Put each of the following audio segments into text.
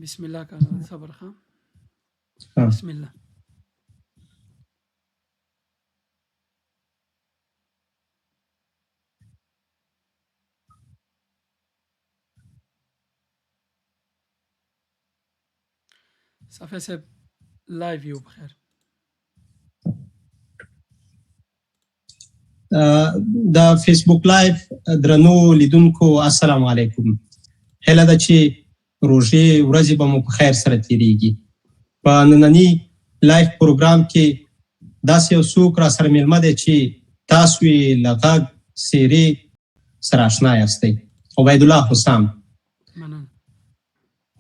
بسم الله کنه صبر خان بسم الله. صفحه صاحب لایو یو بخیر. د فیسبوک لایو درنو لیدونکو السلام علیکم. هیله ده چې روژې ورځې به مو په خیر سره تیریږي. په ننني لایو پروګرام کې داسې یو څوک را سره میلمه دی چې تاسو یې له غږ څیرې سره اشنا یاستئ. عبیدالله حسام. مننه.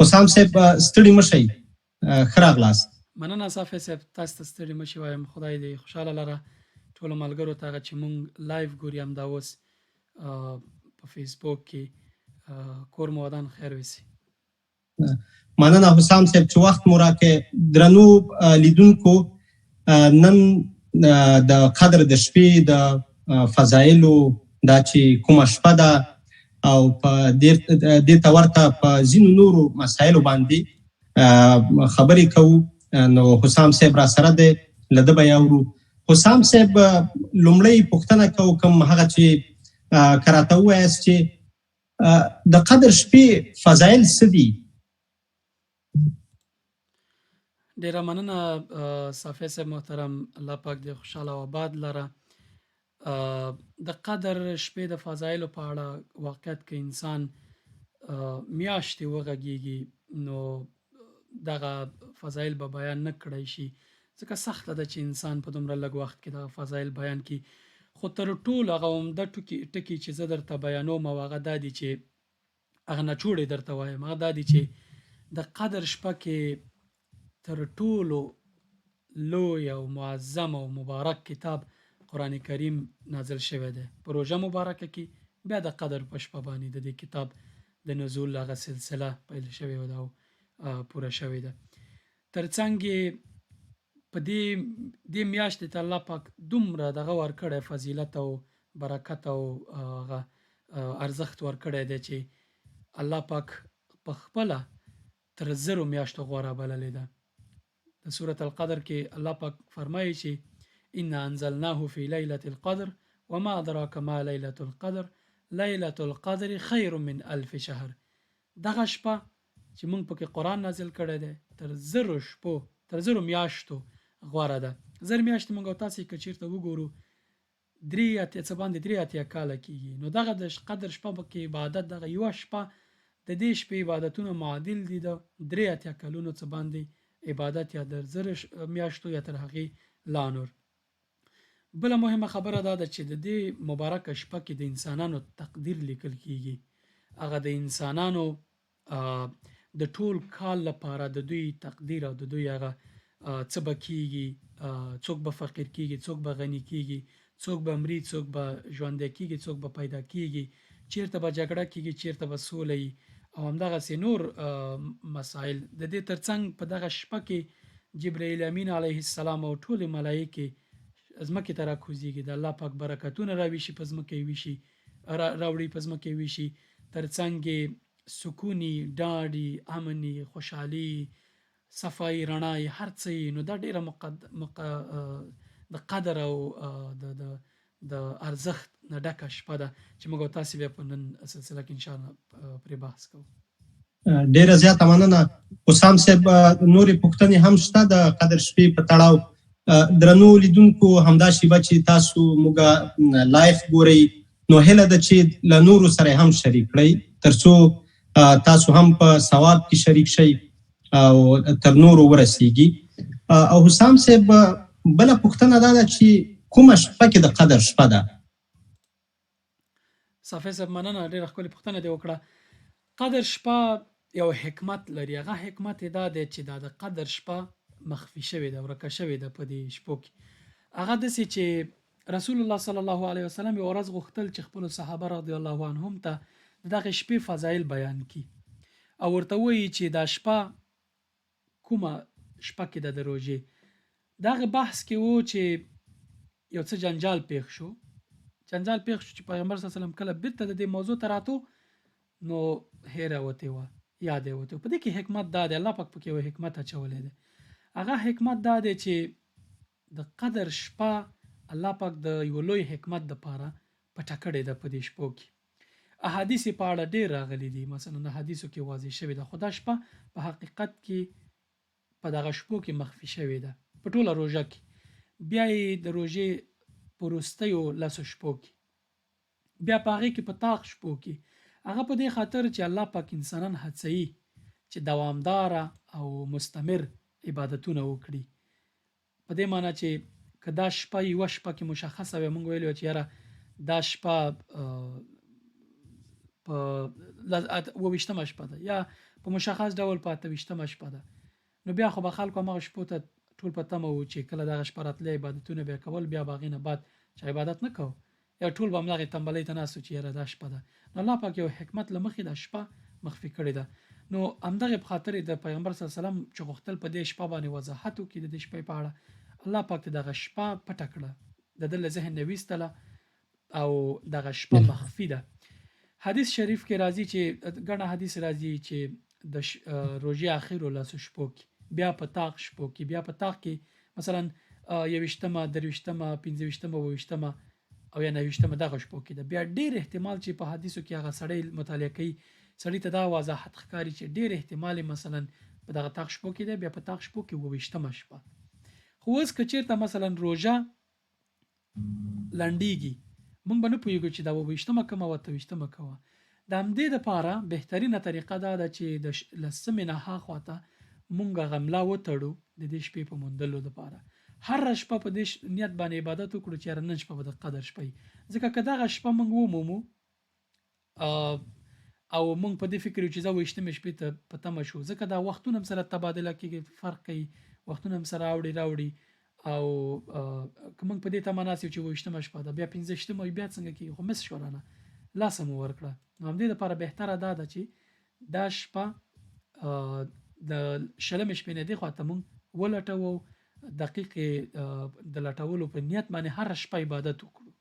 حسام صاحب ستړي مه شئ. ښه راغلاست. مننه صافی صاحب، تاسو ته ستړي مه شئ وایم. خدای دې خوشحاله لره ټولو ملګرو ته هغه چې مونږ لایو ګوري همدا اوس په فیسبوک کې کور مو ودان خیر وسي. مننه حسام صاحب چې وخت مو راکړی. درنو لیدونکو، نن د قدر د شپې د فضایلو دا چې کومه شپه ده او په دې ته ورته په ځینو نورو مسایلو باندې خبرې کوو. نو حسام صاحب را سره دی، له ده به یې اورو. حسام صاحب لومړی پوښتنه کوو کوم هغه چې که راته ووایاست چې د قدر شپې فضایل څه دي؟ ډیره مننه صافی صاحب محترم، الله پاک دې خوشحاله او آباد لره. د قدر شپې د فضایلو په اړه واقعیت که انسان میاشتې وغږیږي نو دغه فضایل به بیان نه کړی شي، ځکه سخته ده چې انسان په دومره لږ وخت کې دغه فضایل بیان کړي. خو تر ټولو هغه عمده ټکي چې زه درته بیانوم او هغه دا دي چې هغه نچوړې درته وایم، هغه دا دي چې د قدر شپه کې تر ټولو لوی او معظم او مبارک کتاب قرآن کریم نازل شوی دی. په روژه مبارکه کې بیا د قدر په شپه باندې د دې کتاب د نزول هغه سلسله پیل شوې ده او پوره شوې ده. ترڅنګ په دې میاشتې ته الله پاک دومره دغه ورکړی فضیلت او برکت او هغه ارزښت ورکړی دی چې الله پاک په خپله تر 1000 میاشتو غوره بللې ده. د سورة القدر کې الله پاک فرمایي چې انا انزلناه فی لیلة القدر وما ادراک ما لیلة القدر لیلة القدر خیر من 1000 شهر. دغه شپه چې موږ پکې قرآن نازل کړی دی تر 1000 شپو تر 1000 میاشتو غوره ده. 1000 میاشتې موږ او تاسې که چېرته وګورو 3 کاله کېږي، نو دغه د قدر شپه کې عبادت دغه یوه شپه د دې شپې عبادتونو معادل دي د 3 کلونو څه باندې عبادت، یا د 1000 میاشتو یا تر هغې لا نور. بله مهمه خبره دا ده چې د دې مبارکه شپه کې د انسانانو تقدیر لیکل کېږي. هغه د انسانانو د ټول کال لپاره د دوی تقدیر او د دوی هغه څه به کېږي، څوک به فقیر کېږي، څوک به غني کېږي، څوک به مري، څوک به ژوندی کېږي، څوک به پیدا کېږي، چېرته به جګړه کېږي، چېرته به سوله وي او همدغسې نور مسایل. د دې ترڅنګ په دغه شپه کې جبرائیل امین علیه السلام او ټولې ملایکې ځمکې ته راکوزیږي، د الله پاک برکتونه راویشي په ځمکه ویشي راوړي په ځمکه ویشي، ترڅنګ سکوني، ډاډي، امني، خوشحالي، صفایي، رڼایي، هر څه یې. نو دا ډېره د قدر او د ارزښت نه ډکه شپه ده چې موږ او تاسې بیا په نن سلسله کې انشاءالله پرې بحث کوو. ډېره زیاته مننه حسام صاحب. نورې پوښتنې هم شته د قدر شپې په تړاو. درنو لیدونکو، همدا شیبه چې تاسو موږ لایف ګورئ نو هیله ده چې له نورو سره هم شریک کړئ تر څو تاسو هم په ثواب کې شریک شئ او تر نورو ورسیږي. او حسام صاحب بله پوښتنه دا ده چې کومه شپه کې د قدر شپه ده؟ صافی صاحب مننه، ډېره ښکلې پوښتنه دې وکړه. قدر شپه یو حکمت لري. هغه حکمت یې دا دی چې دا د قدر شپه مخفي شوې ده، ورکه شوې ده په دې شپو کې. هغه داسې چې رسول الله صلی الله علیه وسلم یو ورځ غوښتل چې خپلو صحابه رضی الله عنهم ته دغه شپې فضایل بیان کړي او ورته ووایي چې دا شپه کومه شپه کې ده د روژې. دغه بحث کې و چې یو څه جنجال پیښ شو چې پیغمبر صلی الله علیه وسلم کله بیرته د دې موضوع ته راتو نو هیره وتې وه، یاد یې وته. په دې کې حکمت دا دی، الله پاک پکې یو حکمت اچولی دی. هغه حکمت دا دی چې د قدر شپه الله پاک د یو لوی حکمت دپاره پټه کړې ده په دې شپو کې. احادیث په اړه ډېر راغلي دي، مثلا احادیثو کې واضح شوې ده، خو دا شپه په حقیقت کې په دغه شپو کې مخفي شوې ده په ټوله روژه کې. بیا یې د روژې په وروستیو لسو شپو کې، بیا په هغې کې په طاق شپو کې، هغه په دې خاطر چې الله پاک انسانان هڅوي چې دوامداره او مستمر عبادتونه وکړي. په دې معنی چې که دا شپه یوه شپه کې مشخصه وي، موږ ویلي چې یاره دا شپه په 28مه شپه ده یا په مشخص ډول په 28مه شپه ده، نو بیا خو به خلکو همغه شپو ته ټول په تمه وو چې کله دغه شپه راتلی عبادتونه به یې کول، بیا به هغې نه بعد چې عبادت نه کوو یا ټول به همدغې تنبلۍ ته ناست وو چې یاره دا شپه ده. نو الله پاک یو حکمت له مخې دا شپه مخفي کړې ده. نو همدغې په خاطر د پیغمبر صلی الله علیه وسلم چې غوښتل په دې شپه باندې وضاحت وکړي د دې شپې په اړه، الله پاک دغه شپه پټه کړه، د ده له ذهن نه ویستله او دغه شپه مخفي ده. حدیث شریف کې راځي چې ګڼه حدیث راځي چې د روژې اخرو لسو شپو کې، بیا په طاق شپو کې، بیا په طاق کې مثلا 21مه 23مه 25مه 28مه او یا 29مه دغه شپو کې ده. بیا ډېر احتمال چې په حدیثو کې هغه سړی مطالعه کوي، سړي ته دا وضاحت ښکاري چې ډېر احتمال مثلا په دغه طاق شپو کې ده، بیا په طاق شپو کې 28مه شپه. خو اوس که چېرته مثلا روژه لنډیږي، مونږ به نه پوهېږو چې دا 28مه کومه او 28مه کومه. د همدې دپاره بهترینه طریقه دا ده چې د لسمې نه هاخوا ته مونږ هغه ملا وتړو د دې شپې په موندلو دپاره. هره شپه په دې نیت باندې عبادت وکړو چې یاره نن شپه به د قدر شپه وي، ځکه که دغه شپه مونږ ومومو او مونږ په دې فکر یو چې زه 28مې شپې ته په تمه شو، ځکه دا وختونه هم سره تبادله کېږي، فرق کوي، وختونه هم سره راوړي او که موږ په دې تمه ناست یو چې 28مه شپه ده، بیا 15مه بیا څنګه کېږي، خو مس شوه رانه، لاسه مو ورکړه. نو همدې دپاره بهتره دا ده چې دا شپه د 20مې شپې نه دې خوا ته موږ ولټوو، دقیق د لټولو په نیت باندې هره شپه عبادت وکړو.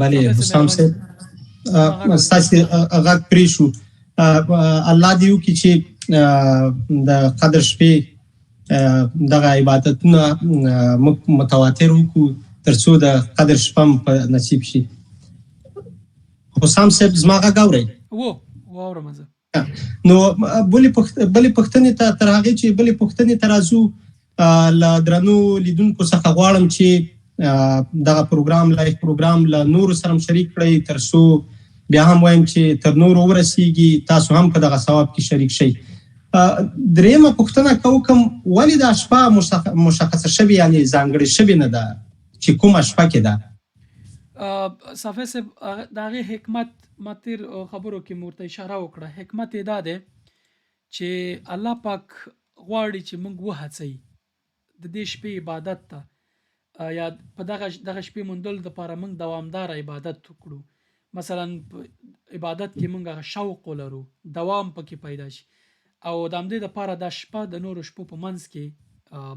بله حسام صاحب ستاسې غږ پرې شو. الله دې وکړي چې د قدر شپې دغه عبادتونه موږ متواتر وکړو تر څو د قدر شپه هم په نصیب شي. حسام صاحب زما غږ اورئ؟ واورم زه. نو بلې پوښتنې ته تر هغې چې بلې پوښتنې ته راځو، له درنو لیدونکو څخه غواړم چې دغه پروګرام لایف پروګرام له نورو سره هم شریک کړئ تر څو بیا هم وایم چې تر نورو ورسیږي، تاسو هم په دغه ثواب کې شریک شئ. درېیمه پوښتنه که وکړم، ولې دا شپه مشخصه شوې یعنې ځانګړې شوې نه ده چې کومه شپه کې ده؟ صافی صاحب د هغې حکمت ما تېر خبرو کې مو ورته اشاره وکړه. حکمت یې دا دی چې الله پاک غواړي چې موږ وهڅوي د دې شپې عبادت ته، یا په دغه شپې موندلو دپاره موږ دوامداره عبادت وکړو. مثلا عبادت کې موږ هغه شوق ولرو، دوام پکې پیدا شي، او د همدې دپاره دا شپه د نورو شپو په منځ کې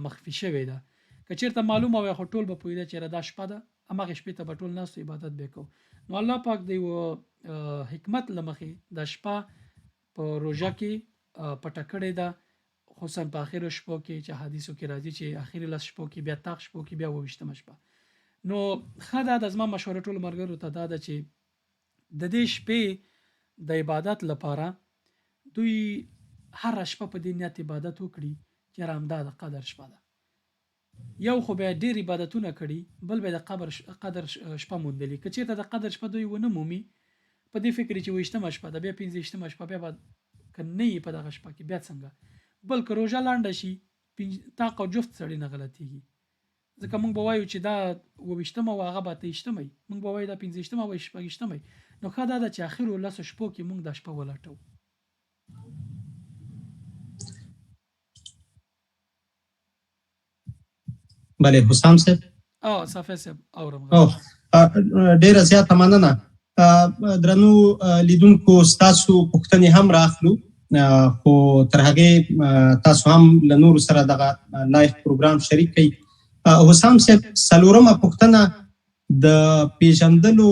مخفي شوې ده. که چېرته معلومه وی خو ټول به پوهېده چې دا شپه ده، همغې شپې ته به ټول ناستو عبادت به یې کوو. نو الله پاک د یوه حکمت له مخې دا شپه په روژه کې پټه کړې ده، خصوصا په آخرو شپو کې چې حدیثو کې راځي چې آخري 10 شپو کې، بیا طاق شپو کې، بیا 28مه شپه. نو ښه دا د زما مشوره ټولو ملګرو ته دا ده چې د دې شپې د عبادت لپاره دوی هره شپه په دې نیت عبادت وکړي چې یاره همدا د قدر شپه ده. یو خو بیا ډېر عبادتونه کړي، بل به د قدر شپه موندلي. که چېرته د قدر شپه دوی ونه مومي، په دې فکر چې 28مه شپه ده، بیا 25مه شپه، بیا به که نه یي په دغه شپه کې بیا څنګه، بل که روژه لنډه شي طاق او جفت سړی نه غلطېږي، ځکه موږ به وایو چې دا 28مه او هغه به 28مه وي، موږ به وایو دا 25مه او 26مه وي. نو ښه دا ده چې آخرو 10 شپو کې موږ دا شپه ولټو. بله حسام صاحب. صافی صاحب اورم. ډېره زیاته مننه. درنو لیدونکو ستاسو پوښتنې هم راخلو خو تر هغه تاسو هم له نور سره دغه لایف پروګرام شریک کړئ. حسام صاحب، څلورمه پوښتنه د پیژندلو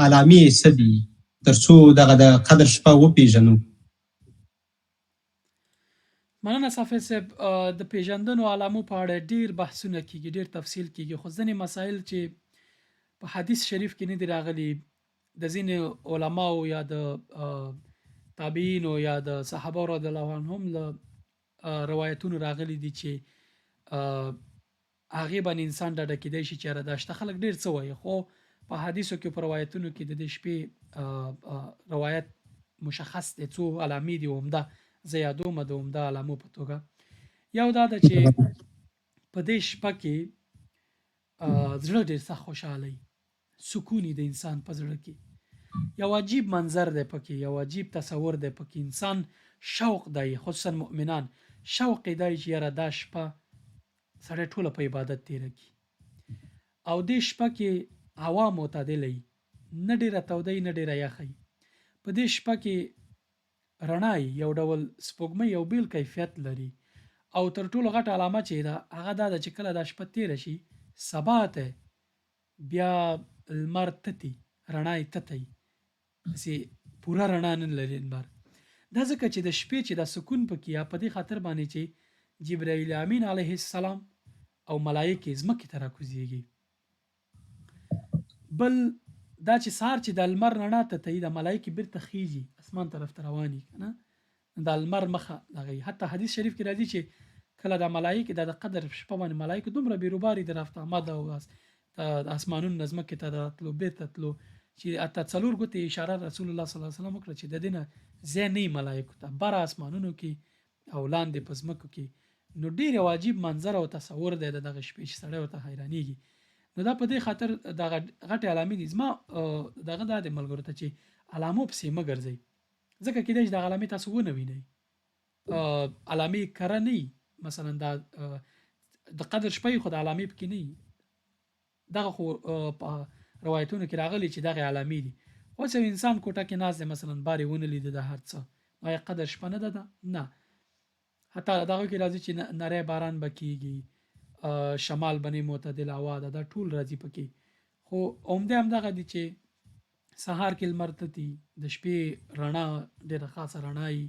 علامې څه دي ترڅو دغه د قدر شپه وپیژنو؟ مننه صافی صاحب. د پیژندنو علامو په اړه ډیر بحثونه کیږي، ډیر تفصیل کیږي، خو ځینې مسایل چې په حدیث شریف کې نه دي راغلي، د ځینې علماو یا د تابعینو یا د صحابه رضی الله عنهم له روایتونو راغلي دي چې هغې باندې انسان ډاډه کیدای شي چې یاره دا شته. خلک ډیر څه وایي، خو په حدیثو کې په روایتونو کې د دې شپې روایت مشخص دی، څو علامې دي عمده زه یادوم د عمده علامو په توګه. یو دا ده چې په دې شپه کې زړه ډېر سخت خوشحالي، سکون د انسان په زړه کې، یو عجیب منظر دی پکې، یو عجیب تصور دی پکې. انسان شوق دی، خصوصا مؤمنان شوق دی چې یاره دا شپه سړی ټوله په عبادت تیره کړي، او دې شپه کې هوا معتدله وي، نه ډېره توده نه ډېره یخه. په دې شپه کې رڼا یو ډول سپوږمۍ یو بیل کیفیت لري، او تر ټولو غټه علامه چې ده هغه دا ده چې کله دا شپه تیره شي، سبا ته بیا لمر تتی، رڼا یې تتی، داسې پوره رڼا نه لري لمر. دا ځکه چې د شپې چې دا سکون پکې یا په دې خاطر باندې چې جبرائیل امین علیه السلام او ملایکې ځمکې ته راکوزیږي. بل دا چې سهار چې د لمر رڼا تتی، د ملایکې بیرته خیږي اسمان طرف ته رواني کنه، د لمر مخه دغه. حتی حدیث شریف کې راځي چې کله د ملایکې د قدر شپه باندې ملایکې دومره بیروباري د رفت آمد او د اسمانونو نه ځمکې ته راتلو بیرته تلو چې حتی څلور ګوتې اشاره رسول الله صلی الله علیه وسلم وکړه چې د دې نه ځای نه وي ملایکو ته، بره اسمانونو کې او لاندې په ځمکو کې. نو ډېر یو عجیب منظر او تصور دی د دغه شپې چې سړی ورته حیرانېږي. نو دا په دې خاطر دغه غټې علامې دي. زما دغه دا د ملګرو ته چې علامو پسې مه ګرځئ، ځکه کېدای شي دغه علامې تاسو ونه وینئ، علامې کره نه وي. مثلا دا د قدر شپه خو د علامې پکې نه وي، دغه خو په روایتونو کې راغلي چې دغه علامې دي. اوس یو انسان کوټه کې ناست دی، مثلا بارې ونه لیده د هر څه، آیا قدر شپه نه ده؟ نه. حتی دغه کې راځي چې نری باران به کېږي، شمال به نه معتدل هوا ده، دا ټول راځي پکې. خو عمده همدغه دي چې سهار کې لمر تتی، د شپې رڼا ډېره خاصه رڼا وي،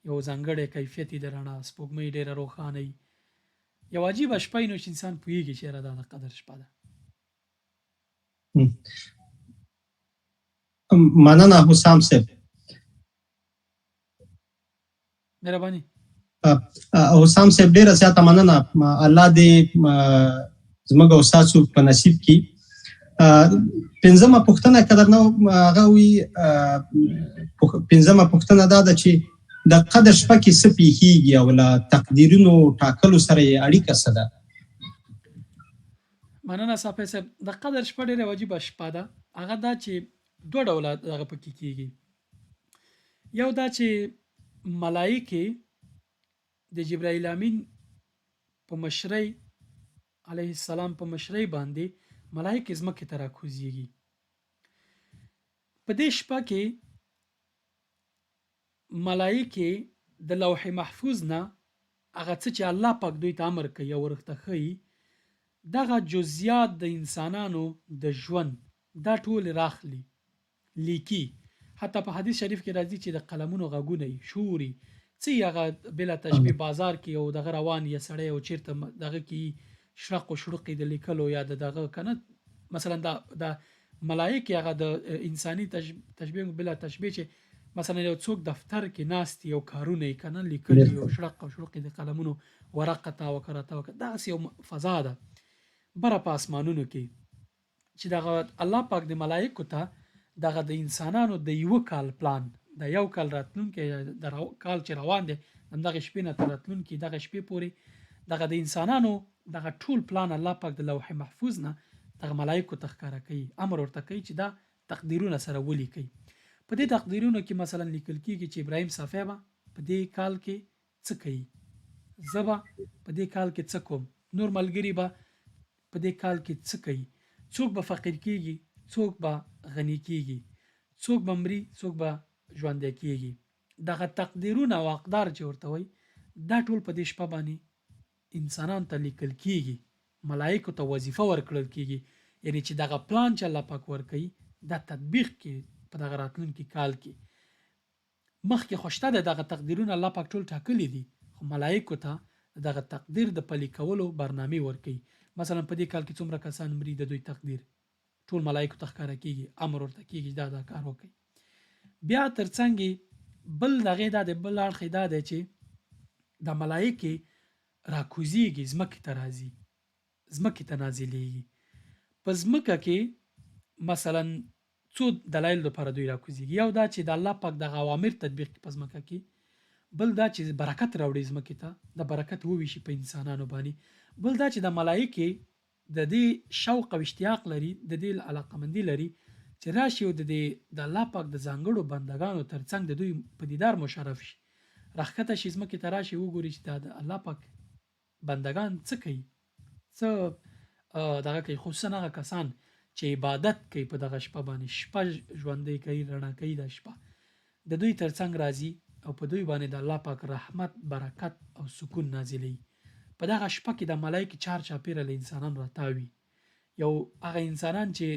یو ځانګړی کیفیت یې د رڼا، سپوږمۍ ډېره روښانه وي، یو عجیبه شپه وي. نو چې انسان پوهېږي چې یاره دا د قدر شپه ده. مننه حسام صاحب. مهرباني. حسام صاحب ډېره زیاته مننه. الله دې زموږ او ستاسو په نصیب کې. پنځمه پوښتنه که درنه هغه وي، پنځمه پوښتنه دا ده چې د قدر شپه کې څه پېښېږي او له تقدیرونو ټاکلو سره یې اړیکه څه ده؟ مننه صافی صاحب. د قدر شپه ډېره عجیبه شپه ده. هغه دا چې دوه ډوله دغه پکې کېږي. یو دا چې ملایکې د جبرائیل امین په مشرۍ علیه السلام په مشرۍ باندې ملایکې ځمکې ته راکوزیږي. په دې شپه کې ملایکې د لوح محفوظ نه هغه څه چې الله پاک دوی ته امر کوي او ورته ښیي، دغه جزئیات د انسانانو د ژوند دا ټول راخلي، لیکي. حتی په حدیث شریف کې راځي چې د قلمونو غږونه شوري څه هغه بلا تشبیه بازار کې او دغه روان یا سړی او چیرته دغه کې شرق او شروق د لیکلو یا دغه کنه، مثلا د ملائکه هغه د انساني تشبیه بلا تشبیه چې مثلا یو څوک دفتر کې ناست یو کارونه کنه لیکل یو شرق او شروق د قلمونو ورقه تا وکړه دا یو فضا ده بره په اسمانونو کې چې دغه الله پاک د ملائکه ته دغه د انسانانو د یو کال پلان، د یو کال راتلونکي د کال چې روان دي دغه شپې نه تر راتلونکي دغه شپې پورې دغه د انسانانو دغه ټول پلان الله پاک د لوح محفوظ نه دغه ملائکه ته ښکاره کوي، امر ورته کوي چې دا تقدیرونه سره ولیکي. په دې تقدیرونو کې مثلا لیکل کېږي چې ابراهیم صافی به په دې کال کې څه کوي، زه به په دې کال کې څه کوم، نور ملګري به په دې کال کې څه کوي، څوک به فقیر کېږي، څوک به غني کېږي، څوک به مري، څوک به ژوندی کېږي. دغه تقدیرونه او اقدار چې ورته وایي دا ټول په دې شپه باندې انسانانو ته لیکل کیږي، ملایکو ته وظیفه ورکړل کیږي، یعنی چې دغه پلان چې الله پاک ورکوي دا تطبیق کې په دغه راتلونکي کال کې مخکې خو شته دغه تقدیرونه الله پاک ټول ټاکلي دي، خو ملایکو ته دغه تقدیر د پلي کولو برنامې ورکوي. مثلا په دې کال کې څومره کسان مري د دوی تقدیر ټول ملایکو ته ښکاره کیږي، امر ورته کیږي دا کار وکړي. بیا ترڅنګ بل دغه د بل اړخ دا دی چې د ملایکې راکوزیږي، ځمکې ته راځي، ځمکې ته نازلیږي. په ځمکه کې مثلا څو دلایل لپاره دوی راکوزیږي. یو دا چې د الله پاک دغه اوامر تطبیق په ځمکه کې، بل دا چې برکت راوړي ځمکې ته، د برکت وویشي په انسانانو باندې، بل دا چې د ملایکې د دې شوق او اشتیاق لري، د دې علاقمندي لري چې راشي او د الله پاک د ځانګړو بندگانو ترڅنګ د دوی په دیدار مشرف شي، راښکته شي ځمکې ته راشي وګوري چې د الله پاک بندگان څه کوي، څه دغه کوي. خصوصا هغه کسان چې عبادت کوي په دغه شپه باندې، شپه ژوندۍ کوي، رڼا کوي دا شپه، د دوی ترڅنګ راځي او په دوی باندې د الله پاک رحمت، برکت او سکون نازلوي. په دغه شپه کې د ملایکې چار چاپیره له انسانان راتاوي. یو هغه انسانان چې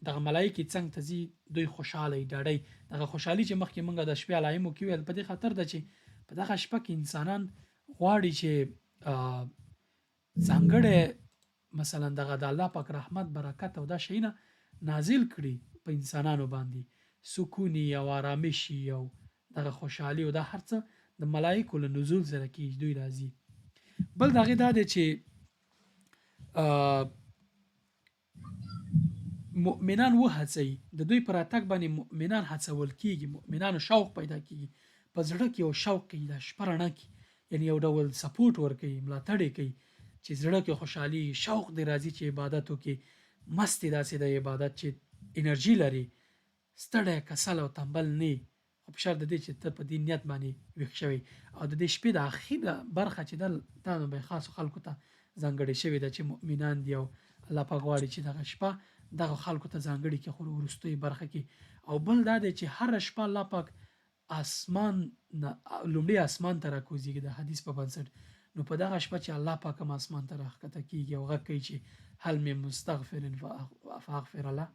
دغه ملایکې څنګ ته ځي دوی خوشحاله ډاډی، دغه خوشحالي چې مخکې موږ د شپې علایمو کې ویل په دې خاطر ده چې په دغه شپه کې انسانان غواړي چې ځانګړی مثلا دغه د الله پاک رحمت، برکت او دا شیونه نازل کړي په انسانانو باندې، سکون او آرامش او دغه خوشحالي او دا هر څه د ملایکو له نزول سره کیږي، دوی راځي. بل دغه دا دی چې مؤمنان وهڅوي، د دوی پر راتګ باندې مؤمنان هڅول کیږي، مؤمنانو شوق پیدا کیږي، په زړه کې یو شوق کوي د شپه رڼا کې، یعنی یو ډول سپورټ ورکوي، ملاتړ کوي چې زړه کې خوشحالي شوق دی راځي چې عبادت وکړي، مستې داسې د عبادت چې انرژي لري، ستړی کسل او تنبل نه، خو په شرط د دې چې ته په دې نیت باندې ویښ شوی او د دې شپې د اخیره برخه چې دا نو به خاصو خلکو ته ځانګړې شوې ده چې مؤمنان دي او الله پاک غواړي چې دغه شپه دغه خلکو ته ځانګړې کې خو وروستۍ برخه کې. او بل دا دی چې هر شپه الله پاک اسمان لومړی اسمان ته راکوزیږي د حدیث په بنسټ، نو په دغه شپه چې الله پاک هم اسمان ته راښکته کیږي او غږ کوي چې هل من مستغفر فاغفر له،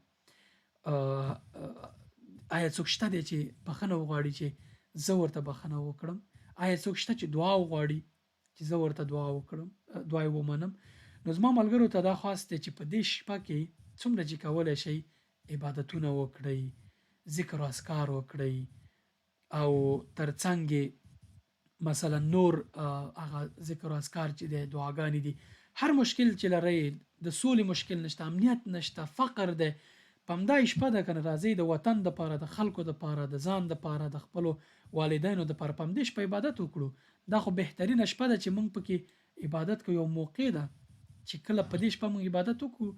آیا څوک شته دی چې بخښنه وغواړي چې زه ورته بخښنه وکړم، آیا څوک شته چې دعا وغواړي چې زه ورته دعا وکړم، دعا یې ومنم. نو زما ملګرو ته دا خواست دی چې په دې شپه کې څومره چې کولی شئ عبادتونه وکړئ، ذکر او اذکار وکړئ، او ترڅنګ مثلا نور هغه ذکر او اذکار چې دی، دعاګانې دي، هر مشکل چې لرئ، د سولې مشکل نشته، امنیت نشته، فقر دی، په همدا شپه ده کنه راځئ د وطن دپاره، د خلکو دپاره، د ځان دپاره، د خپلو والدینو دپاره په همدې شپه عبادت وکړو. دا خو بهترینه شپه ده چې موږ پکې عبادت کوو، یو موقع ده چې کله په دې شپه موږ عبادت وکړو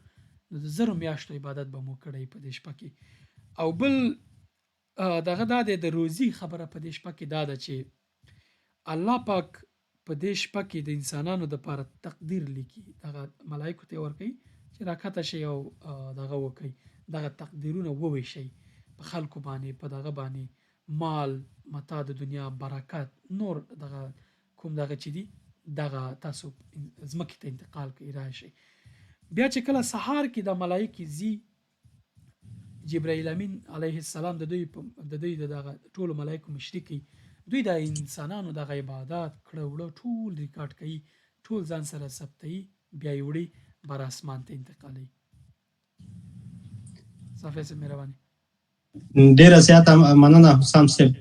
نو د زرو میاشتو عبادت به مو کړی په دې شپه کې. او بل دغه دا دی د روزي خبره په دې شپه کې دا ده چې الله پاک په دې شپه کې د انسانانو دپاره تقدیر لیکي، دغه ملایکو ته ورکوي چې راکته شي او دغه وکړي، دغه تقدیرونه وویشي په خلکو باندې، په دغه باندې مال، متاع د دنیا، برکت، نور دغه کوم دغه چې دي دغه تاسو ځمکې ته انتقال کوي راشي. بیا چې کله سهار کې د ملایکې ځي، جبرائیل امین علیه السلام د دوی دغه ټولو ملایکو مشري کوي، دوی د انسانانو دغه عبادت کړه وړه ټول ریکارډ کوي، ټول ځان سره ثبتوي، بیا یې وړي بر اسمان ته انتقالوي. صافی صاحب مهرباني. ډیره زیاته مننه حسام صاحب،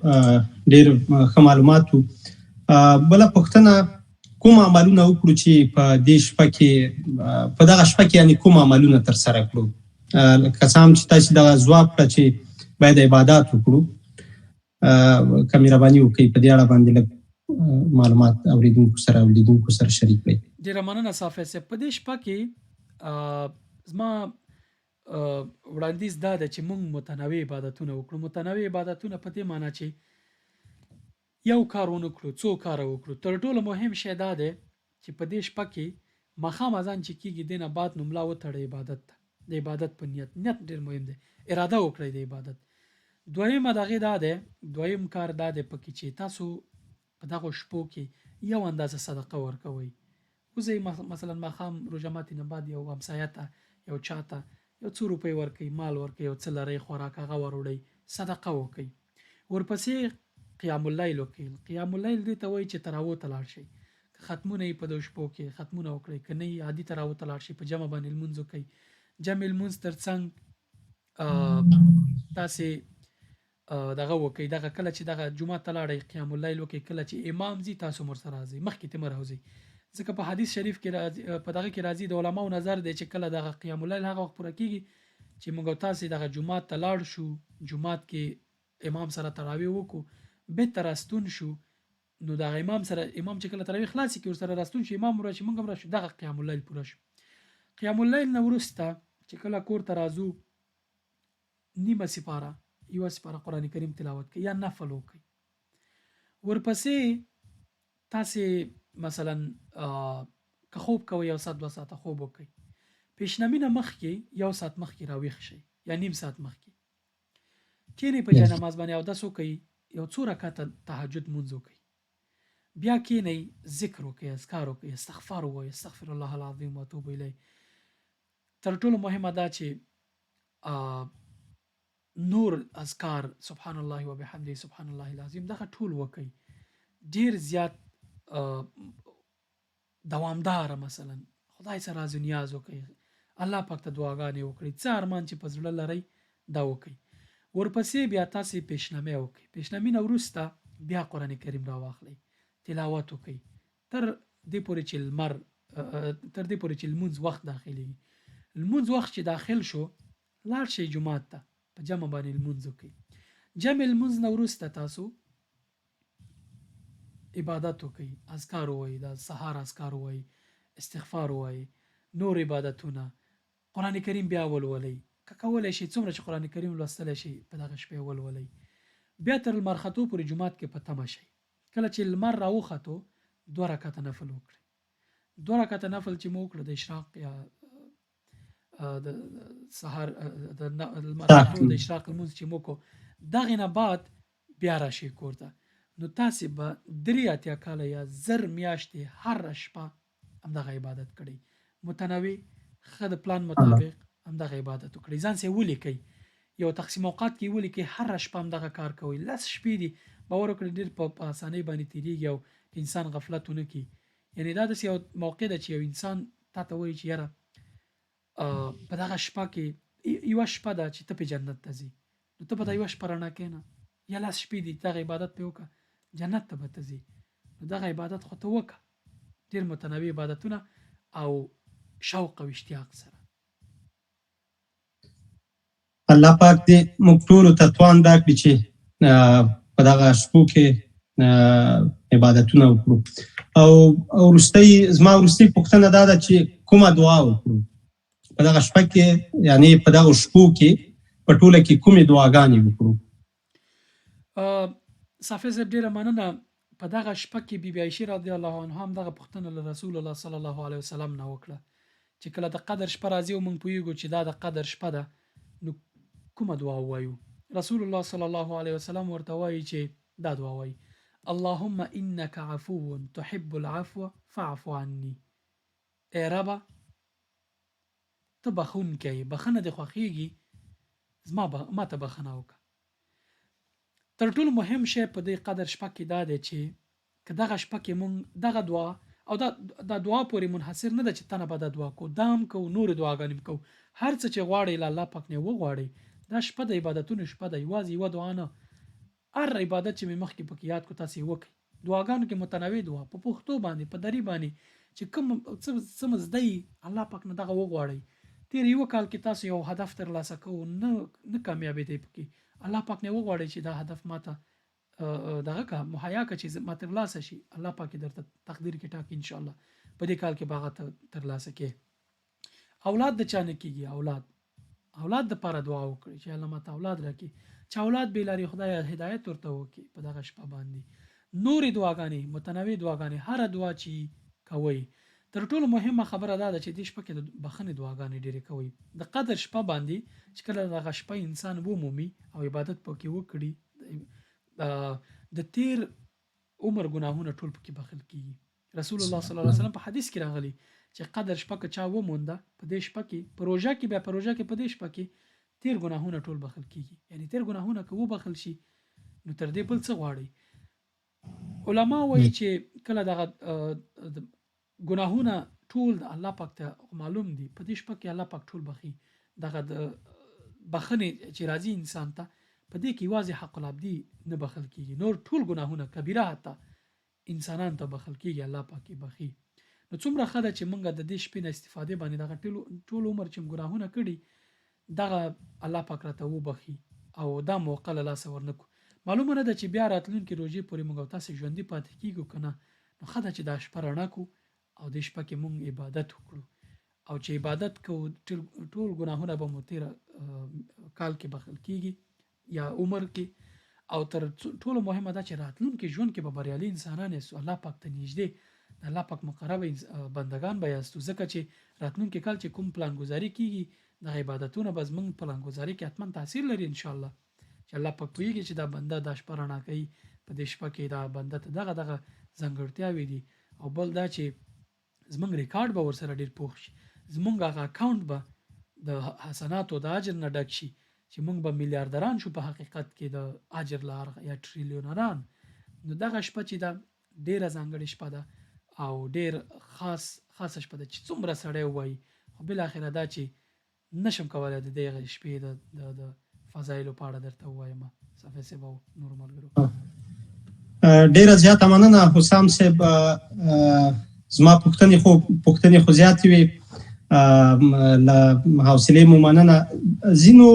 ډیر ښه معلومات وو. بله پوښتنه، کوم عملونه وکړو چې په دې شپه کې په دغه شپه کې یعنې کوم عملونه ترسره کړو؟ که څه هم چې تاسې دغه ځواب کړه چې باید عبادات وکړو، که مهرباني وکړئ په دې اړه باندې لږ معلومات اورېدونکو سره او لیدونکو سره شریک کړئ. ډېره مننه صافی صاحب. په دې شپه کې زما وړاندیز دا ده چې موږ متنوع عبادتونه وکړو. متنوع عبادتونه په دې معنی چې یو کار ونه کړو، څو کاره وکړو. تر ټولو مهم شی دا دی چې په دې شپه کې ماښام اذان چې کېږي دې نه بعد نو ملا وتړئ عبادت ته، د عبادت په نیت ډېر مهم دی، اراده وکړئ د عبادت. دویم کار دا دی پکې چې تاسو په دغو شپو کې یو اندازه صدقه ورکوئ. وزئ مثلا ماښام روژه ماتي نه بعد یو همسایه ته یو چاته یو څو روپۍ ورکوئ، مال ورکوئ، یو څه لرئ خوراک هغه وروړئ، صدقه وکړئ. ورپسې قیام اللیل وکړئ. قیام اللیل دې ته وایي چې تراوو ته لاړ شئ. که ختمونه یې په دو شپو کې ختمونه وکړئ، که نه یې عادي تراوو ته لاړ شئ، په جمع باندې لمونځ وکړئ. جمع لمونځ تر څنګ تاسې دغه وکړئ، دغه کله چې دغه جومات ته لاړئ قیام اللیل وکړئ، کله چې امام ځي تاسو هم ورسره راځئ، مخکې ته مه راوځئ. ځکه په حدیث شریف کې راځي، په دغه کې راځي د علماو نظر دی چې کله دغه قیام اللیل هغه وخت پوره کېږي چې موږ او تاسې دغه جومات ته لاړ شو، جومات کې امام سره تراویح وکړو، بېرته راستون شو، نو دغه امام چې کله تراویح خلاصې کړي ورسره راستون شو، امام راشي موږ هم راشو، دغه قیام اللیل پوره شو. قیام اللیل نه وروسته چې کله کور ته راځو، نیمه سپاره یوه سپاره قرآن کریم تلاوت کړئ یا نفل وکړئ. ورپسې تاسې مثلا که خوب کوئ یو ساعت 2 ساعته خوب وکړئ، پیشنمي نه مخکې یو ساعت مخکې راویښ شئ یا نیم ساعت مخکې کښېنئ، په جاینماز باندې اودس وکړئ، یو څو رکعته تهجد لمونځ وکړئ، بیا کښېنئ، ذکر وکړئ، اذکار وکړئ، استغفار ووایئ، استغفر الله العظیم واتوب الیه. تر ټولو مهمه دا چې نور اذکار سبحان الله وبحمده سبحان الله العظیم دغه ټول وکړئ، ډیر زیات دوامداره، مثلا خدای سره راز نیاز وکړئ، الله پاک ته دعاګانې وکړئ، څه ارمان چې په زړه لرئ دا وکړئ. ورپسې بیا تاسې پیشنمي وکړئ. پیشنمي نه وروسته بیا قرآن کریم راواخلئ، تلاوت وکړئ تر دې پورې چې لمونځ وخت داخلېږي. لمونځ وخت چې داخل شو، لاړ شئ جومات ته، په جمع باندې لمونځ وکړئ. جمع لمونځ نه وروسته تاسو عبادت وکړئ، اذکار ووایئ، د سهار اذکار ووایئ، استغفار ووایئ، نور عبادتونه، قرآن کریم بیا ولولئ، که کولی شئ څومره چې قرآن کریم لوستلی شئ په دغه شپې ولولئ. بیا تر لمر ختو پورې جومات کې په تمه شئ. کله چې لمر راوختو 2 رکعته نفل وکړئ. 2 رکعته نفل چې مو وکړه د اشراق یا د سهار د لمر راختو د اشراق لمونځ چې مو کو، دغې نه بعد بیا راشئ کور ته، نو تاسې به 83 کاله یا 1000 میاشتې هره شپه همدغه عبادت کړئ، متنوع ښه د پلان مطابق همدغه عبادت وکړئ. ځان سره ولیکئ، یو تقسیم اوقات کې ولیکئ، هره شپه همدغه کار کوئ. 10 شپې دي، باور وکړئ ډېر په اسانۍ باندې تېرېږي او انسان غفلت ونه کړي. یعنې دا داسې یو موقع ده چې یو انسان تا ته وایي چې یاره په دغه شپه کې یوه شپه ده چې ته پې جنت ته ځې، نو ته به دا یوه شپه رڼا کښېنه، یا 10 شپې دي دغه عبادت پې وکړه، جنت ته به ته ځې، نو دغه عبادت خو ته وکړه، ډېر متنوع عبادتونه او شوق او اشتیاق سره. الله پاک دې موږ ټولو ته توان راکړي چې په دغه شپو کې عبادتونه وکړو. او زما وروستۍ پوښتنه دا ده چې کومه دعا وکړو په دغه شپه کې، یعنې په دغه شپو کې په ټوله کې کومې دعاګانې وکړو؟ صافی صاحب ډېره مننه. په دغه شپه کې بی بی عایشې رضی الله عنها هم دغه پوښتنه له رسول الله صلی الله علیه وسلم نه وکړه چې کله د قدر شپه راځي او موږ پوهېږو چې دا د قدر شپه ده، نو کومه دعا ووایو؟ رسول الله صلی الله علیه وسلم ورته وایي چې دا دعا وایي: اللهم انک عفو تحب العفو فاعف عني. ای ربه ته بخښونکی یې، بخښنه دې خوښېږي، ما ته بخښنه وکړه. تر ټولو مهم شی په دې قدر شپه کې دا دی چې که دغه شپه کې مونږ دغه دعا، او دا دعا پورې منحصر نه ده چې تنه به دا دعا کو، دا هم کوو، نورې دعاګانې هم کوو، هر څه چې غواړئ له الله پاک نه وغواړئ. دا شپه د عبادتونو شپه ده، یوازې یوه دعا نه، هر عبادت چې مې مخکې پکې یاد کړو تاسې وکړئ. دعاګانو کې متنوع دعا په پښتو باندې، په دري باندې، چې کوم څه مو زده یي الله پاک نه دغه وغواړئ. تېر یوه کال کې تاسو یو هدف ترلاسه کوو، نه کامیابېدئ پکې، الله پاک نه وغواړئ چې دا هدف ماته دغه کا مهیا کا چې ما ترلاسه شي، الله پاک درته تقدیر کې ټاکي، ان شاء الله په دې کال کې به هغه ترلاسه کې. اولاد د چا نه کېږي، اولاد دپاره دعا وکړئ چې الله ماته اولاد راکړي، چې اولاد بې لارې خدای هدایت ورته وکړي په دغه شپه باندې. نورې دعاګانې، متنوع دعاګانې، هره دعا چې کوئ تر ټولو مهمه خبره دا ده چې دې شپه کې د بخښنې دعاګانې ډېرې کوئ. د قدر شپه باندې چې کله دغه شپه انسان ومومي او عبادت پکې وکړي، د تیر عمر ګناهونه ټول پکې بخښل کېږي. رسول الله صلی الله علیه وسلم په حدیث کې راغلی چې قدر شپه که چا ومونده په دې شپه کې، په روژه کې بیا په روژه کې په دې شپه کې تیر ګناهونه ټول بخښل کېږي. یعنی تیر ګناهونه که وبخښل شي نو تر دې بل څه غواړئ؟ علما وایي چې کله دغه ګناهونه ټول د الله پاک ته معلوم دي، په دې شپه کې الله پاک ټول بخښي. دغه د بخښنې چې راځي انسان ته، په دې کې یوازې حق العبدي نه بخښل کېږي، نور ټول ګناهونه کبیره حتی انسانانو ته بخښل کېږي، الله پاک یې بخښي. نو څومره ښه ده چې موږ د دې شپې نه استفادې باندې دغه ټول عمر چې ګناهونه کړي دغه الله پاک راته وبخښي او دا موقع له لاسه ورنکړو. معلومه نه ده چې بیا راتلونکي روژې پورې موږ او تاسې ژوندي پاتې کېږو که نه. نو ښه ده چې دا شپه رڼا کړو او دې شپه کې موږ عبادت وکړو، او چې عبادت کوو ټول ګناهونه به مو تېره کال کې بخښل کېږي یا عمر کې. او تر ټولو مهمه دا چې راتلونکي ژوند کې به بریالي انسانان یاستو، الله پاک ته نږدې د الله پاک مقربه بندگان به یاستو، ځکه چې راتلونکي کال چې کوم پلانګذاري کېږي د عبادتونه به زموږ پلانګذاري کې حتما تاثیر لري انشاءالله، چې الله پاک پوهېږي چې دا بنده دا شپه رڼا کوي، په دې شپه کې دا بنده ته دغه ځانګړتیاوې دي. او بل دا چې زموږ ریکارډ به ورسره ډېر پوخ شي، زموږ هغه اکاونټ به د حسناتو د اجر نه ډک شي، چې موږ به میلیاردران شو په حقیقت کې د اجر لار یا ټریلیونران. نو دغه شپه چې دا ډېره ځانګړې شپه ده او ډېر خاصه شپه ده چې څومره سړی ووایي، خو بالاخره دا چې نشم کولی د دغه شپې د فضایلو په اړه درته ووایم. صفي صاحب او نورو ملګرو ډېره زیاته مننه حسام صاحب. زما پوښتنې خو زیاتې وې، له حوصلې مو مننه. ځینو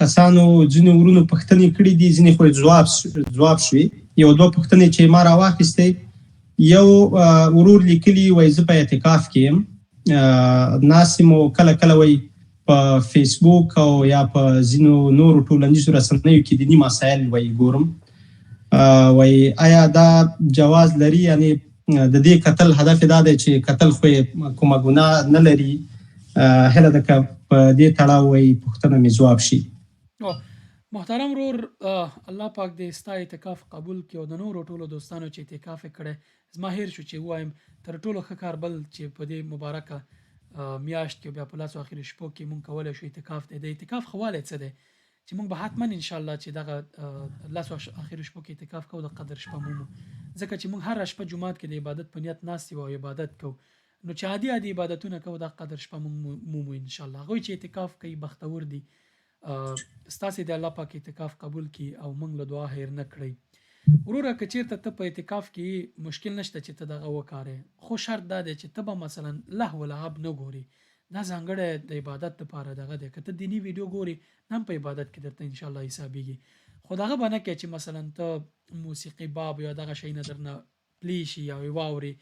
کسانو ځینو ورونو پوښتنې کړي دي، ځینې خو ځواب شوې. یو دوه پوښتنې چې ما راواخیستې، یو ورور لیکلي وایي زه په اعتکاف کې یم، ناستې مو کله کله وایي په فیسبوک او یا په ځینو نورو ټولنیزو رسنیو کې دیني مسایل وایي ګورم، وایي آیا دا جواز لري؟ یعنی د دې کتل هدف دا دی چې کتل خو کومه ګناه نه لري. هله ده که په دې تړاو وایي پوښتنه مې ځواب شي. محترم ورور، الله پاک دې ستا اعتکاف قبول کړي او د نورو ټولو دوستانو چې اعتکاف یې کړی. زما هیر شو چې ووایم تر ټولو ښه کار بل چې په دې مبارکه میاشت کې بیا په لاسو اخري شپو کې مونږ کولی شو اعتکاف دی. د اعتکاف ښه والی څه دی چې مونږ به حتما انشاءالله چې دغه لاسو اخري شپو کې اعتکاف کوو، د قدر شپه مومو، ځکه چې مونږ هره شپه جومات کې د عبادت په نیت ناست یو او عبادت کوو. نو چې عادي عبادتونه کوو د قدر شپه مونږ مومو انشاءالله. هغوی چې اعتکاف کوي بختور دي، ستاسې د الله پاک اعتکاف قبول کړي او موږ له دعا هیر نه کړئ. وروره که چېرته ته په اعتکاف کې مشکل نشته چې ته دغه وکارې، خو شرط دا دی چې ته به مثلا لهو لعب نه ګوري. دا ځانګړی د عبادت دپاره دغه دی. که ته دیني ویډیو ګوري هم په عبادت کې درته انشاءالله حسابېږي، خو دغه به نه کوې چې مثلا ته موسیقي باب یا دغه شی نه درنه پلی شي یا واوري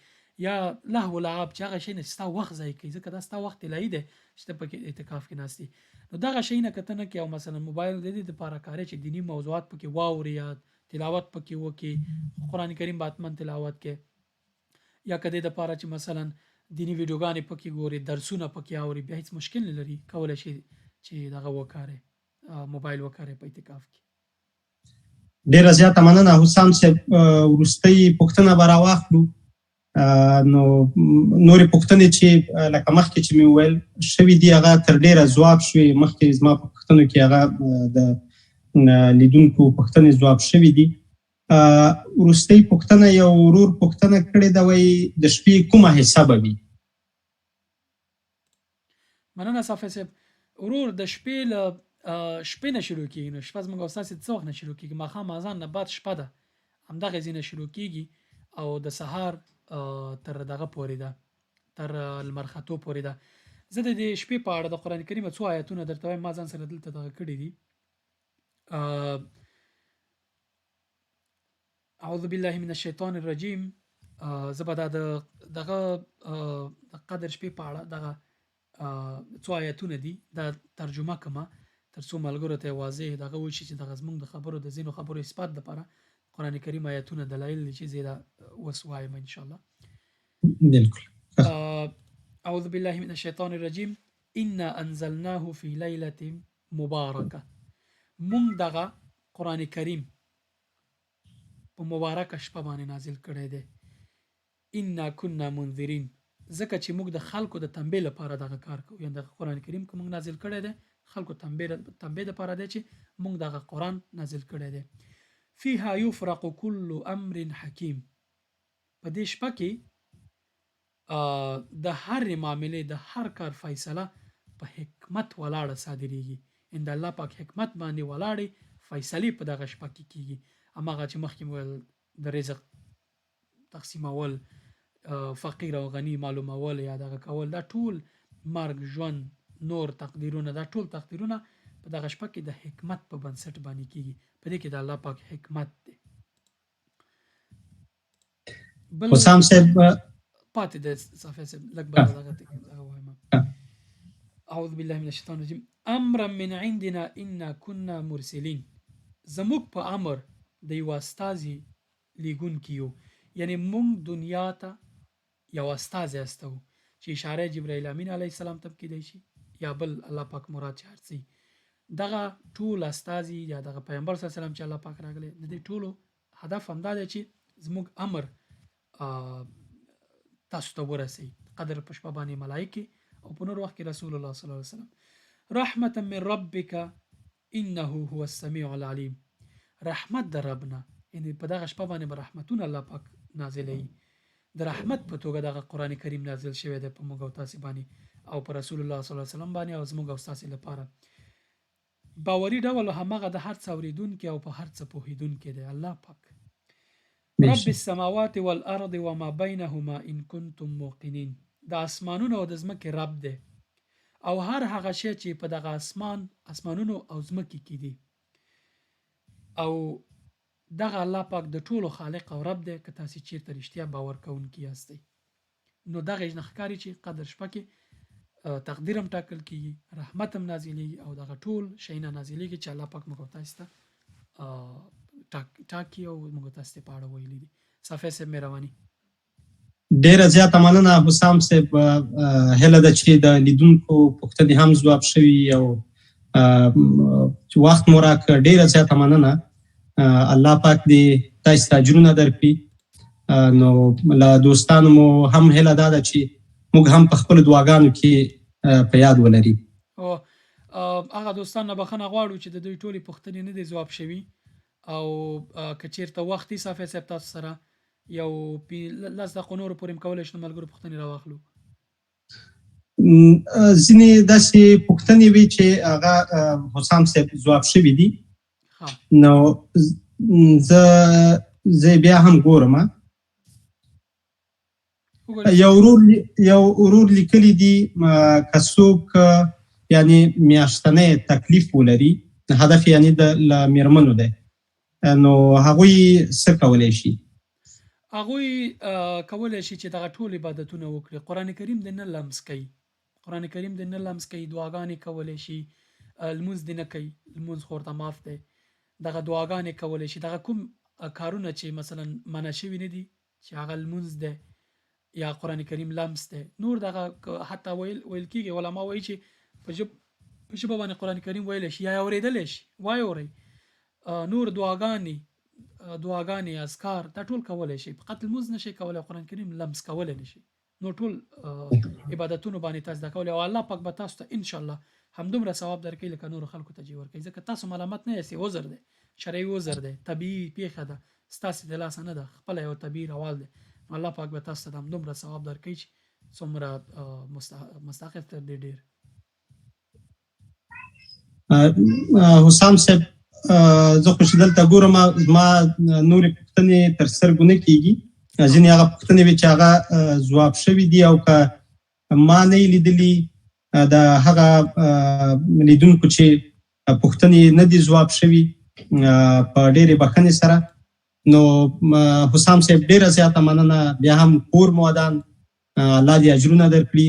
یا لهو لعب چې هغه شی نه ستا وخت ضایع کوي، ځکه دا ستا وخت طلایي دی چې ته پکې اعتکاف کې ناست یې. نو دغه شی نه که ته نه کوې او مثلا موبایل د دې دپاره کارې چې دیني موضوعات پکې واوري یا تلاوت پکې وکړي، قرآن کریم به حتما تلاوت کې، یا که دې دپاره چې مثلا دیني ویډیوګانې پکې ګوري، درسونه پکې اوري، بیا هیڅ مشکل نه لري، کولی شي چې دغه وکارې موبایل وکارې په اعتکاف کې. ډېره زیاته مننه حسام صاحب. وروستۍ پوښتنه به راواخلو. نو نورې پوښتنې چې لکه مخکې چې مې وویل شوي دي هغه تر ډېره ځواب شوې. مخکې زما په پوښتنو کې هغه د لیدونکو پوښتنې ځواب شوي دي. وروستۍ پوښتنه یو ورور پوښتنه کړې ده، وایي د شپې کومه حصه به وي؟ مننه صافی صاحب. ورور د شپې له شپې نه شروع کېږي. نو شپه زموږ او ستاسې څه وخت نه شروع کېږي؟ ماښام اذان نه بعد شپه ده، همدغې ځای نه شروع کېږي او د سهار تر دغه پورې ده، تر لمر ختو پورې ده. زه د دې شپې په اړه د قرآن کریم څو آیتونه درته وایم، ما ځان سره دلته دغه کړي دي. اعوذ بالله من الشیطان الرجیم. زه به دا دغه د قدر شپې په اړه دغه څو آیتونه دي دا ترجمه کومه، تر څو ملګرو ته واضح دغه وشي چې دغه زموږ د خبرو د ځینو خبرو اثبات دپاره قرآن کریم آیتونه دلایل دي چې زه دا اوس وایم انشاءالله. بالکل. اعوذ بالله من الشیطان الرجیم انا انزلناه فی لیلة مبارکه. مونږ دغه قرآن کریم په مبارکه شپه باندې نازل کړی دی. انا كنا منذرین، ځکه چې موږ د خلکو د تنبیه لپاره دغه کار کوو. یعنې دغه قرآن کریم که موږ نازل کړی دی خلکو تنبیه لپاره دی چې موږ دغه قرآن نازل کړی دی. فیها یفرق کل امر حکیم، په دې شپه کې د هر معاملې د هر کار فیصله په حکمت ولاړه صادریږي. ان د الله پاک حکمت باندې ولاړې فیصلې په دغه شپه کې کیږي. هماغه چې مخکې ویل د رزق تقسیمول، فقیر او غنی معلومول یا دغه کول، دا ټول مرګ، ژوند، نور تقدیرونه، دا ټول تقدیرونه په دغه شپه کې د حکمت په بنسټ باندې کیږي. په دې کې د الله پاک حکمت دی. حسام صاحب پاتې د صافی صاحب لږ بل دغه وایم. اعوذ بالله من الشیطان الرجیم امرا من عندنا انا كنا مرسلین. زموږ په امر د یو استازي لیږونکي یو، یعنی مونږ دنیا ته یو استازی استوو چې اشاره جبرائیل امین علیه السلام ته کیدای شي یا بل الله پاک مراد چې هرڅي. دغه ټول استازي یا دغه پیغمبر صلی الله علیه وسلم چې الله پاک راغلی، د دې ټولو هدف همدا دی چې زموږ امر تاسو ته ورسي. قدر په شپه باندې ملایکې او په نور وخت کې رسول الله صلی الله علیه وسلم. رحمتا من ربک انه هو السمیع العلیم. رحمت د ربنا، یعنی په دغه شپه باندې به رحمتونه الله پاک نازلوي. د رحمت په توګه دغه قرآن کریم نازل شوی دی په موږ او تاسې باندې او په رسول الله صلی الله علیه وسلم باندې او زموږ او تاسې لپاره. باوري ډول هماغه د هر څه اورېدونکی او په هر څه پوهېدونکی دی الله پاک. رب السماوات والارض وما بینهما ان کنتم موقنین. د اسمانونو او د ځمکې رب دی او هر هغه شی چې په دغه اسمانونو او ځمکې کې دي، او دغه الله پاک د ټولو خالق او رب دی. که تاسې چیرته رښتیا باور کوونکي یاستئ نو دغه نه ښکاري چې قدر شپه کې تقدیر هم ټاکل کېږي، رحمت هم نازلېږي او دغه ټول شیونه نازلېږي چې الله پاک موږ او تاسو ته ټاکي او موږ تاسو ته په اړه ویلي دي. صافی صاحب مهرباني. ډیره زیاته مننه حسام صاحب. هیله ده چې د لیدونکو پوښتنې هم ځواب شوي او وخت مو راکړ. ډیره زیاته مننه. الله پاک دې تاسو ته اجرونه درکړي. نو له دوستانو مو هم هیله دا ده چې موږ هم په خپلو دعاګانو کې په یاد ولري. هغه دوستان نه بخښنه غواړو چې د دوی ټولې پوښتنې نه دي ځواب شوي، او که چېرته وخت وي صافی صاحب تاسو سره یو 10 دقیقو نورو پورې هم کولی شو ملګرو پوښتنې راواخلو. ځینې داسې پوښتنې وي چې هغه حسام صاحب ځواب شوي دي. نو زه بیا هم ګورم. یو ورور لیکلی دي که څوک یعنی میاشتنی تکلیف ولري، هدف یعنی د میرمنو دی، نو هغوی څه کولی شي؟ هغوی کولی شي چې دغه ټول عبادتونه وکړي. قرآن کریم د نه لمس کوي، قرآن کریم د نه لمس کوي. دعاګانې کولی شي، لمونځ د نه کوي، لمونځ خو ورته معاف دی. دغه دعاګانې کولی شي. دغه کوم کارونه چې مثلا منع شوي نه دي چې هغه لمونځ دی یا قرآن کریم لمس دی، نور دغه حتی ویل کېږي، علما وایي چې په ژبه باندې قرآن کریم ویلی شي یا یې اورېدلی شي، وایې نور دعاګانې اذکار دا ټول کولی شي. فقط لمونځ نشي کولی، قرآن کریم لمس کولی نشي. نو ټول عبادتونو باندې تاسو دا کولی او الله پاک به تاسو ته انشاءالله همدومره ثواب درکوي لکه نورو خلکو ته چې ورکوي. ځکه تاسو ملامت نه یاستئ، عذر دی، شرعي عذر دی، طبیعي پیښه ده، ستاسې د لاسه نه ده، خپله یو طبیعي روال دی. نو الله پاک به تاسو ته همدومره ثواب درکوي چې څومره مستحق تر دې ډېر. حسام صاحب زه خو چې دلته ګورم زما نورې پوښتنې تر سترګو نه کېږي. ځینې هغه پوښتنې وې چې هغه ځواب شوي دي او که ما نه یې لیدلي د هغه لیدونکو چې پوښتنې نه دي ځواب شوي په ډېرې بښنې سره. نو حسام صاحب ډېره زیاته مننه. بیا هم کور مو ودان، الله دې اجرونه درکړي.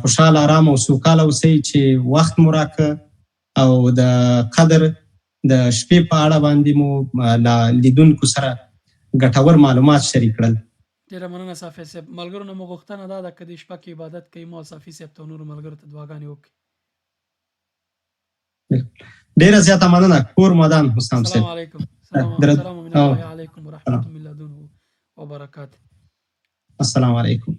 خوشحاله ارام او سوکاله اوسئ چې وخت مو راکړه او د قدر د شپې په اړه باندې مو له لیدونکو سره ګټور معلومات شریک کړل. ډېره مننه صافي صاحب. ملګرو نه مو غوښتنه دا ده که دې شپه کې عبادت کوي مو صافي صاحب ته او نورو ملګرو ته دعاګانې وکړي. ډیره زیاته مننه. کور مدان حسام السلام صاحب. علیکم. سلام درد- من الله علیکم ورحمة من لدنه وبرکاته. السلام علیکم.